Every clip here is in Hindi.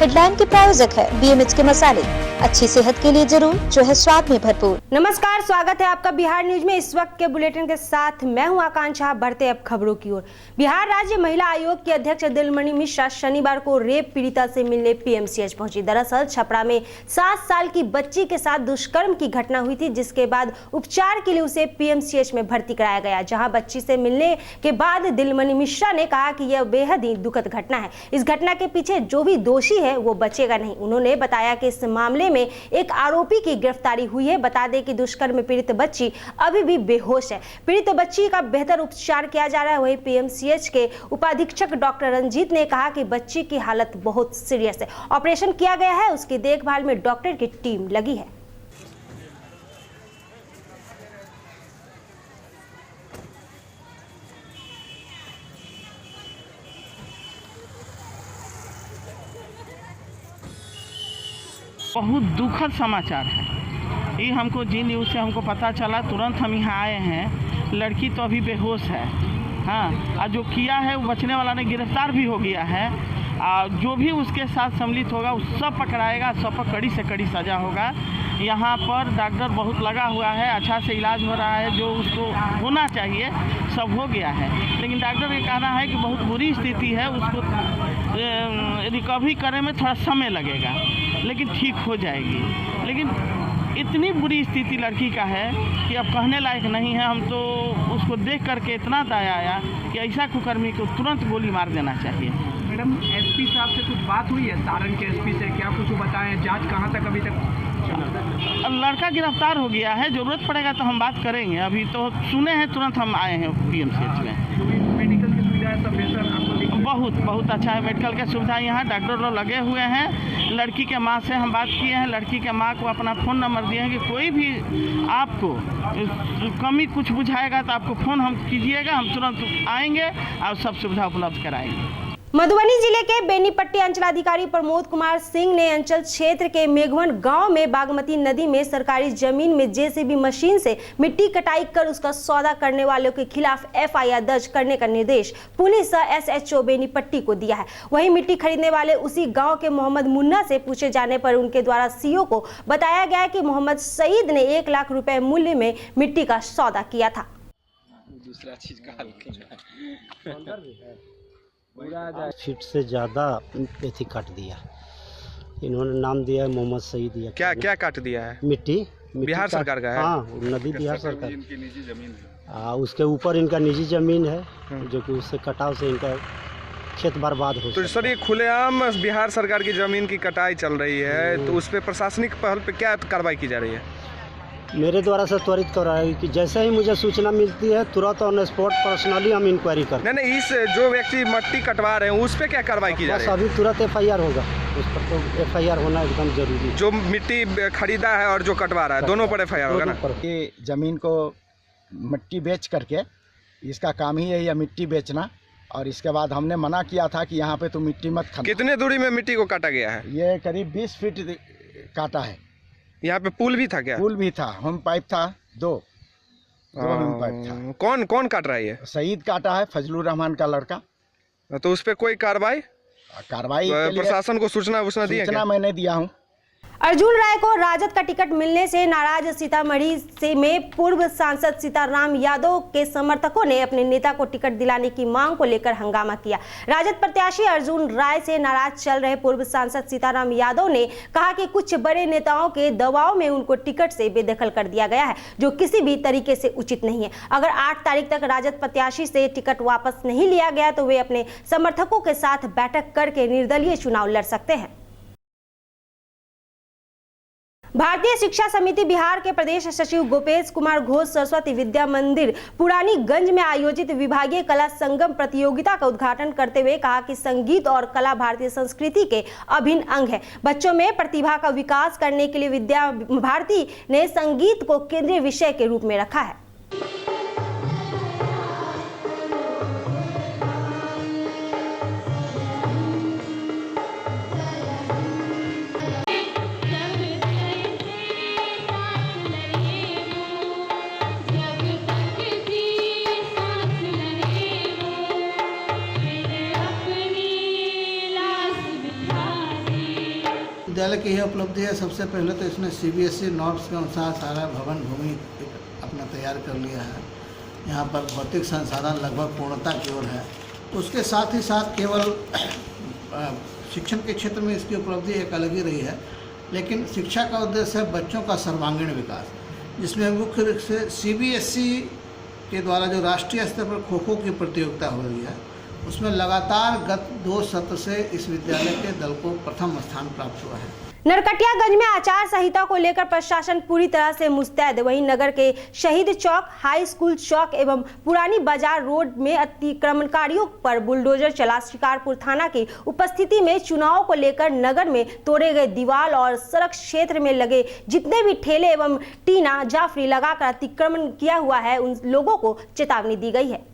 हेडलाइन के प्रायोजक है BMH के मसाले, अच्छी सेहत के लिए जरूर, जो है स्वाद में भरपूर। नमस्कार, स्वागत है आपका बिहार न्यूज में। इस वक्त के बुलेटिन के साथ मैं हूं आकांक्षा। बढ़ते अब खबरों की ओर। बिहार राज्य महिला आयोग की अध्यक्ष दिलमणि मिश्रा शनिवार को रेप पीड़िता से मिलने PMCH पहुंची। दरअसल छपरा में 7 साल की बच्ची के साथ दुष्कर्म की घटना हुई थी, जिसके बाद उपचार के लिए उसे PMCH में भर्ती कराया गया। जहां बच्ची से मिलने के बाद दिलमणि मिश्रा ने कहा कि यह बेहद ही दुखद घटना है। इस घटना के पीछे जो भी दोषी है वो बचेगा नहीं। उन्होंने बताया कि इस मामले में एक आरोपी की गिरफ्तारी हुई है। बता दें कि दुष्कर्म पीड़ित बच्ची अभी भी बेहोश है। पीड़ित बच्ची का बेहतर उपचार किया जा रहा है। वहीं PMCH के उपाधीक्षक डॉक्टर रंजीत ने कहा कि बच्ची की हालत बहुत सीरियस है। ऑपरेशन किया गया है, उसकी देखभाल में डॉक्टर की टीम लगी है। बहुत दुखद समाचार है ये। हमको जी न्यूज़ से हमको पता चला, तुरंत हम यहाँ आए हैं। लड़की तो अभी बेहोश है, हाँ, और जो किया है वो बचने वाला ने गिरफ्तार भी हो गया है। जो भी उसके साथ सम्मिलित होगा उस सब पकड़ाएगा, सब पर कड़ी से कड़ी सज़ा होगा। यहाँ पर डॉक्टर बहुत लगा हुआ है, अच्छा से इलाज हो रहा है, जो उसको होना चाहिए सब हो गया है। लेकिन डॉक्टर का कहना है कि बहुत बुरी स्थिति है, उसको रिकवरी करने में थोड़ा समय लगेगा, लेकिन ठीक हो जाएगी। लेकिन इतनी बुरी स्थिति लड़की का है कि अब कहने लायक नहीं है। हम तो उसको देख करके इतना दया आया कि ऐसा कुकर्मी को तुरंत गोली मार देना चाहिए। मैडम, SP साहब से कुछ बात हुई है? सारण के SP से क्या कुछ बताएं? जांच कहाँ तक अभी तक चला? लड़का गिरफ्तार हो गया है, ज़रूरत पड़ेगा तो हम बात करेंगे। अभी तो सुने हैं, तुरंत हम आए हैं PMCH में। मेडिकल की सुविधा है सब बेहतर आपको? बहुत अच्छा है मेडिकल की सुविधा। यहाँ डॉक्टर लोग लगे हुए हैं। लड़की के माँ से हम बात किए हैं। लड़की के माँ को अपना फ़ोन नंबर दिए हैं कि कोई भी आपको कमी कुछ बुझाएगा तो आपको फ़ोन हम कीजिएगा, हम तुरंत आएंगे और सब सुविधा उपलब्ध कराएंगे। मधुबनी जिले के बेनीपट्टी अंचलाधिकारी प्रमोद कुमार सिंह ने अंचल क्षेत्र के मेघवन गांव में बागमती नदी में सरकारी जमीन में JCB मशीन से मिट्टी कटाई कर उसका सौदा करने वालों के खिलाफ FIR दर्ज करने का निर्देश पुलिस SHO बेनीपट्टी को दिया है। वहीं मिट्टी खरीदने वाले उसी गांव के मोहम्मद मुन्ना से पूछे जाने पर उनके द्वारा CO को बताया गया कि मोहम्मद सईद ने 1 लाख रुपए मूल्य में मिट्टी का सौदा किया था। दूसरा चीज का फीट से ज़्यादा एथी काट दिया। इन्होंने नाम दिया है मोहम्मद सईद। क्या काट दिया है? मिट्टी बिहार सरकार का है? हाँ, नदी बिहार सरकार। इनकी निजी जमीन है। उसके ऊपर इनका निजी जमीन है, जो कि उससे कटाव से इनका खेत बर्बाद हो। तो सर, ये खुलेआम बिहार सरकार की जमीन की कटाई चल रही है, तो उस पर प्रशासनिक पहल पे क्या कार्रवाई की जा रही है? मेरे द्वारा से त्वरित कराई कि जैसे ही मुझे सूचना मिलती है तुरंत ऑन स्पॉट पर्सनली हम इंक्वायरी करते हैं। नहीं, इस जो व्यक्ति मिट्टी कटवा रहे हैं उस पर क्या कार्रवाई की जा रही है? अभी तुरंत FIR होगा, उस पर तो FIR होना एकदम जरूरी है। जो मिट्टी खरीदा है और जो कटवा रहा है, दोनों पर FIR होगा ना? ये जमीन को मिट्टी बेच करके, इसका काम ही यही है मिट्टी बेचना। और इसके बाद हमने मना किया था कि यहाँ पे तो मिट्टी मत खाना। कितने दूरी में मिट्टी को काटा गया है? ये करीब 20 फीट काटा है। यहाँ पे पुल भी था क्या? पुल भी था, होम पाइप था, दो होम पाइप था। कौन काट रहा है ये? सईद काटा है, फजलुर रहमान का लड़का। तो उस पर कोई कार्रवाई प्रशासन को सूचना दिया? सूचना मैंने दिया हूँ। अर्जुन राय को राजद का टिकट मिलने से नाराज सीतामढ़ी से में पूर्व सांसद सीताराम यादव के समर्थकों ने अपने नेता को टिकट दिलाने की मांग को लेकर हंगामा किया। राजद प्रत्याशी अर्जुन राय से नाराज चल रहे पूर्व सांसद सीताराम यादव ने कहा कि कुछ बड़े नेताओं के दबाव में उनको टिकट से बेदखल कर दिया गया है, जो किसी भी तरीके से उचित नहीं है। अगर 8 तारीख तक राजद प्रत्याशी से टिकट वापस नहीं लिया गया तो वे अपने समर्थकों के साथ बैठक करके निर्दलीय चुनाव लड़ सकते हैं। भारतीय शिक्षा समिति बिहार के प्रदेश सचिव गोपेश कुमार घोष सरस्वती विद्या मंदिर पुरानीगंज में आयोजित विभागीय कला संगम प्रतियोगिता का उद्घाटन करते हुए कहा कि संगीत और कला भारतीय संस्कृति के अभिन्न अंग है। बच्चों में प्रतिभा का विकास करने के लिए विद्या भारती ने संगीत को केंद्रीय विषय के रूप में रखा है। विद्यालय की यह उपलब्धि है। सबसे पहले तो इसने CBSE नॉर्म्स के अनुसार सारा भवन भूमि अपना तैयार कर लिया है। यहाँ पर भौतिक संसाधन लगभग पूर्णता की ओर है। उसके साथ ही साथ केवल शिक्षण के क्षेत्र में इसकी उपलब्धि एक अलग ही रही है, लेकिन शिक्षा का उद्देश्य है बच्चों का सर्वांगीण विकास, जिसमें मुख्य रूप से CBSE के द्वारा जो राष्ट्रीय स्तर पर खो-खो की प्रतियोगिता हो रही है, उसमें लगातार गत 2 सत्र से इस विद्यालय के दल को प्रथम स्थान प्राप्त हुआ है। नरकटियागंज में आचार संहिता को लेकर प्रशासन पूरी तरह से मुस्तैद। वहीं नगर के शहीद चौक, हाई स्कूल चौक एवं पुरानी बाजार रोड में अतिक्रमणकारियों पर बुलडोजर चला। शिकारपुर थाना की उपस्थिति में चुनाव को लेकर नगर में तोड़े गए दीवार और सड़क क्षेत्र में लगे जितने भी ठेले एवं टीना जाफरी लगाकर अतिक्रमण किया हुआ है, उन लोगों को चेतावनी दी गई है।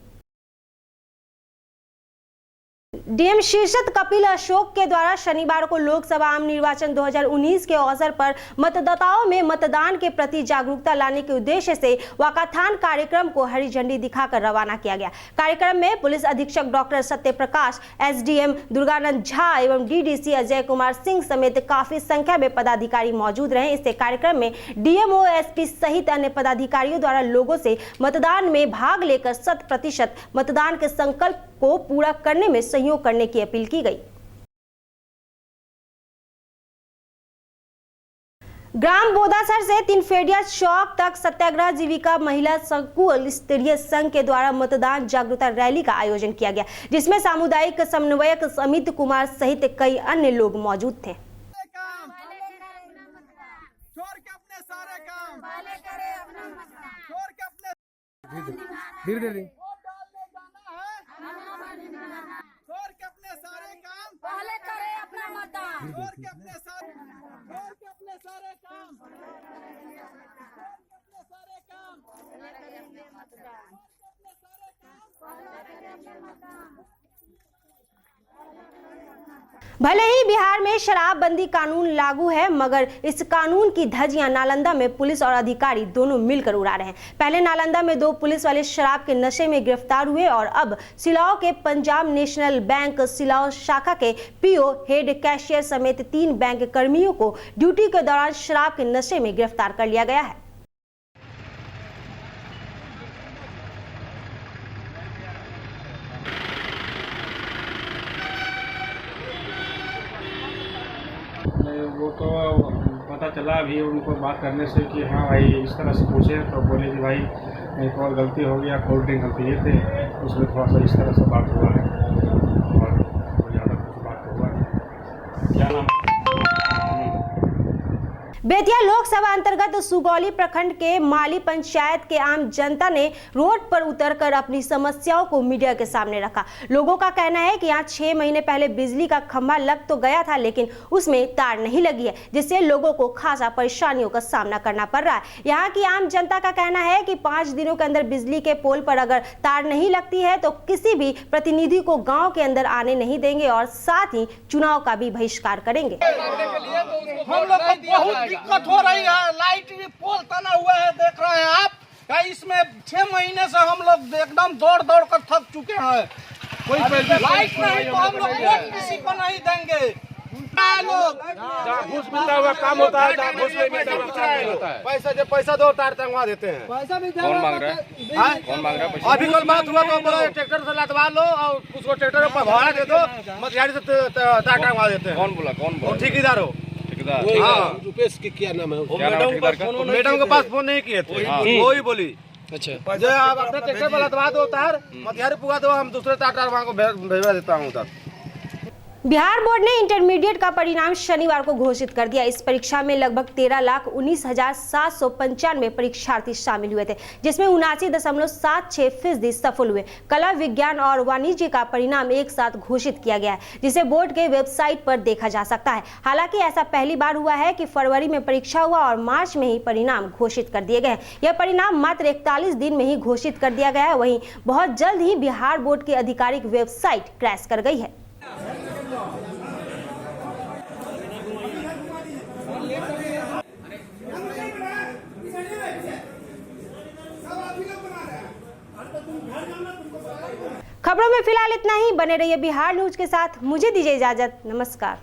डीएम शीर्षत कपिल अशोक के द्वारा शनिवार को लोकसभा आम निर्वाचन 2019 के अवसर पर मतदाताओं में मतदान के प्रति जागरूकता लाने के उद्देश्य से वाकाथान कार्यक्रम को हरी झंडी दिखाकर रवाना किया गया। कार्यक्रम में पुलिस अधीक्षक डॉक्टर सत्य प्रकाश, SDM दुर्गानंद झा एवं DDC अजय कुमार सिंह समेत काफी संख्या में पदाधिकारी मौजूद रहे। इस कार्यक्रम में DMO, SP सहित अन्य पदाधिकारियों द्वारा लोगों से मतदान में भाग लेकर 100% मतदान के संकल्प को पूरा करने में सहयोग करने की अपील की गई। ग्राम बोदासर से तिनफेडिया चौक तक सत्याग्रह जीविका महिला संकुल स्तरीय संघ के द्वारा मतदान जागरूकता रैली का आयोजन किया गया, जिसमें सामुदायिक समन्वयक अमित कुमार सहित कई अन्य लोग मौजूद थे। भले ही बिहार में शराबबंदी कानून लागू है, मगर इस कानून की धज्जियां नालंदा में पुलिस और अधिकारी दोनों मिलकर उड़ा रहे हैं। पहले नालंदा में 2 पुलिस वाले शराब के नशे में गिरफ्तार हुए और अब सिलाओ के पंजाब नेशनल बैंक सिलाओ शाखा के PO, हेड कैशियर समेत 3 बैंक कर्मियों को ड्यूटी के दौरान शराब के नशे में गिरफ्तार कर लिया गया है। वो तो पता चला अभी उनको बात करने से कि हाँ भाई इस तरह से पूछे तो बोले कि भाई एक और गलती हो गया, कोल्ड ड्रिंक हम पिए थे, उसमें थोड़ा सा इस तरह से बात हुआ है और ज़्यादा कुछ बात हुआ है। क्या नाम? बेतिया लोकसभा अंतर्गत सुगौली प्रखंड के माली पंचायत के आम जनता ने रोड पर उतरकर अपनी समस्याओं को मीडिया के सामने रखा। लोगों का कहना है कि यहाँ 6 महीने पहले बिजली का खंभा लग तो गया था, लेकिन उसमें तार नहीं लगी है, जिससे लोगों को खासा परेशानियों का सामना करना पड़ रहा है। यहाँ की आम जनता का कहना है कि 5 दिनों के अंदर बिजली के पोल पर अगर तार नहीं लगती है तो किसी भी प्रतिनिधि को गाँव के अंदर आने नहीं देंगे और साथ ही चुनाव का भी बहिष्कार करेंगे। हम लोग को बहुत दिक्कत हो रही है। लाइट भी पोल तना हुआ है, देख रहे हैं आप। इसमें 6 महीने से हम लोग एकदम दौड़ कर थक चुके हैं। कोई लाइट नहीं तो हम लोग वोट किसी को नहीं देंगे। घूस मिलता हुआ काम होता है, घूस नहीं मिलता हुआ काम नहीं होता है। पैसा दो तार तंगवा देते हैं। कौन मांग रहा है? कौन मांग रहा है? अभी कल बात हुआ तो बोला ट्रैक्टर से लदवा लो और उसको ट्रैक्टर पर भाड़ा दे दो, मतिहारी से तार तंगवा देते हैं। कौन बोला? कौन बोला? ठेकेदार हो। हाँ, रुपेश की क्या नाम है? मैडम के पास फोन नहीं किए थे, वही बोली। अच्छा, जो आप अपने ट्रैक्टर पर लदवा दो तार, मतिहारी पुगा दो, हम दूसरे तार वहाँ को भेजवा देता हूँ उधर। बिहार बोर्ड ने इंटरमीडिएट का परिणाम शनिवार को घोषित कर दिया। इस परीक्षा में लगभग 13,19,795 परीक्षार्थी शामिल हुए थे, जिसमें 79.76% सफल हुए। कला, विज्ञान और वाणिज्य का परिणाम एक साथ घोषित किया गया है, जिसे बोर्ड के वेबसाइट पर देखा जा सकता है। हालांकि ऐसा पहली बार हुआ है कि फरवरी में परीक्षा हुआ और मार्च में ही परिणाम घोषित कर दिए गए। यह परिणाम मात्र 41 दिन में ही घोषित कर दिया गया है। वहीं बहुत जल्द ही बिहार बोर्ड की आधिकारिक वेबसाइट क्रैश कर गई है। खबरों में फिलहाल इतना ही। बने रहिए बिहार न्यूज के साथ। मुझे दीजिए इजाजत। नमस्कार।